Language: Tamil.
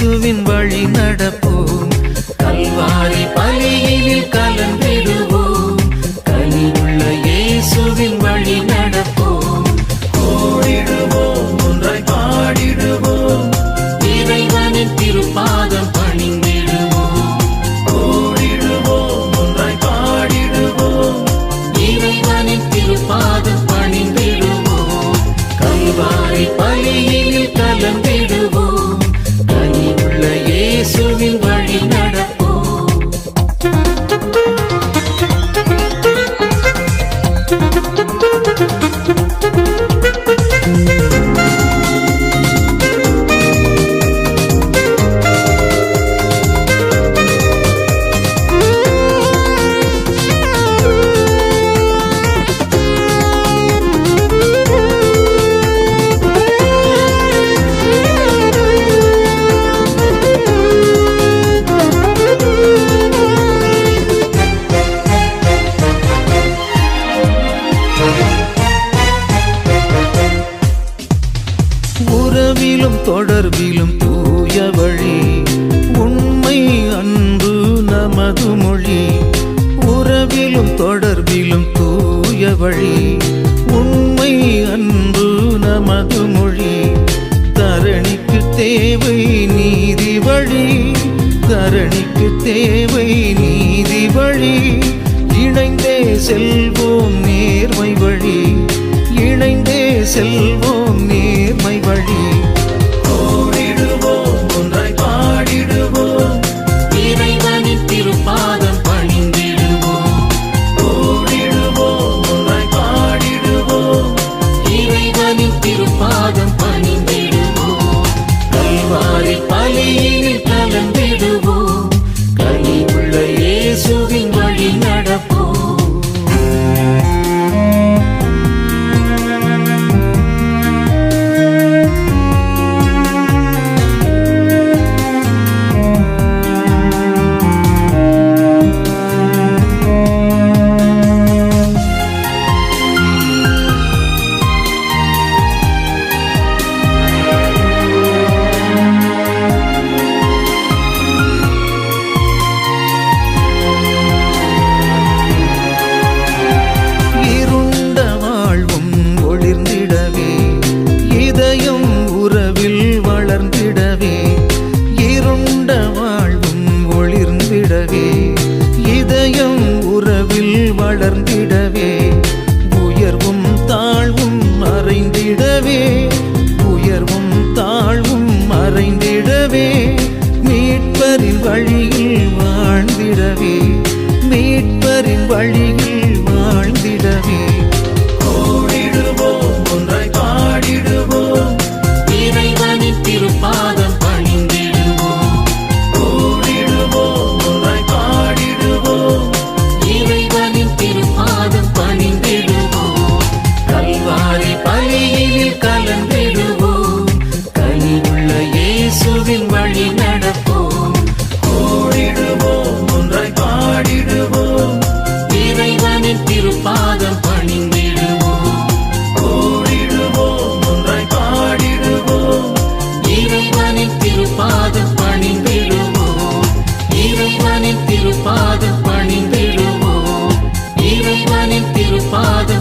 இயேசுவின் வழி நடப்போம். கல்வாரி பலியினில் கலந்திடுவோம். கனிவுள்ள இயேசுவின் வழி நடப்போம். ஓடிடுவோம், ஒன்றாய் பாடிடுவோம். இறைவனின் திருப்பாதம் பணிந்திடுவோம். ஓடிடுவோம், ஒன்றாய் பாடிடுவோம். இறைவனின் திருப்பாதம் பணிந்திடுவோம். கல்வாரி பலியினில் கலந்திடுவோம். கனிவுள்ள இயேசுவின் வழி நடப்போம். உறவிலும் தொடர்பிலும் தூய வழி, உண்மை அன்பு நமது மொழி. உறவிலும் தொடர்பிலும் தூய வழி, உண்மை அன்பு நமது மொழி. தரணிக்கு தேவை நீதி வழி, தரணிக்கு தேவை நீதி வழி. இணைந்தே செல்வோம் நேர்மை வழி, இணைந்தே செல்வோம் நேர்மை வழி. ஓடிடுவோம், ஒன்றாய் பாடிடுவோம். இறைவனின் திருப்பாதம் பணிந்திடுவோம். ஓடிடுவோம், ஒன்றாய் பாடிடுவோம். இறைவனின் திருப்பாதம் பணிந்திடுவோம். கல்வாரி பலியினில் கலந்திடுவோம். கனிவுள்ள இயேசுவின் வழி நடப்போம். இருண்ட வாழ்வும் ஒளிர்ந்திடவே, இதயம் உறவில் வளர்ந்திடவே. உயர்வும் தாழ்வும் மறைந்திடவே, உயர்வும் தாழ்வும் மறைந்திடவே. மீட்பரின் வழியில் வாழ்ந்திடவே, மீட்பரின் வழியில் வாழ்ந்திடவே. ஓடிடுவோம், ஒன்றாய் பாடிடுவோம். இறைவனின் திருப்பாதம் பணிந்திடுவோம். ஓடிடுவோம், ஒன்றாய் பாடிடுவோம். இறைவனின் திருப்பாதம் பணிந்திடுவோம். கல்வாரி பலியினில் கலந்திடுவோம். கனிவுள்ள இயேசுவின் வழி நடப்போம். ஓடிடுவோம், ஒன்றாய் பாடிடுவோம். இறைவனின் திருப்பாதம் பணிந்திடுவோம். ஓடிடுவோம், ஒன்றாய் பாடிடுவோம். இறைவனின் திருப்பாதம் பணிந்திடுவோம். இறைவனின் திருப்பாதம் பணிந்திடுவோம். இறைவனின் திருப்பாதம்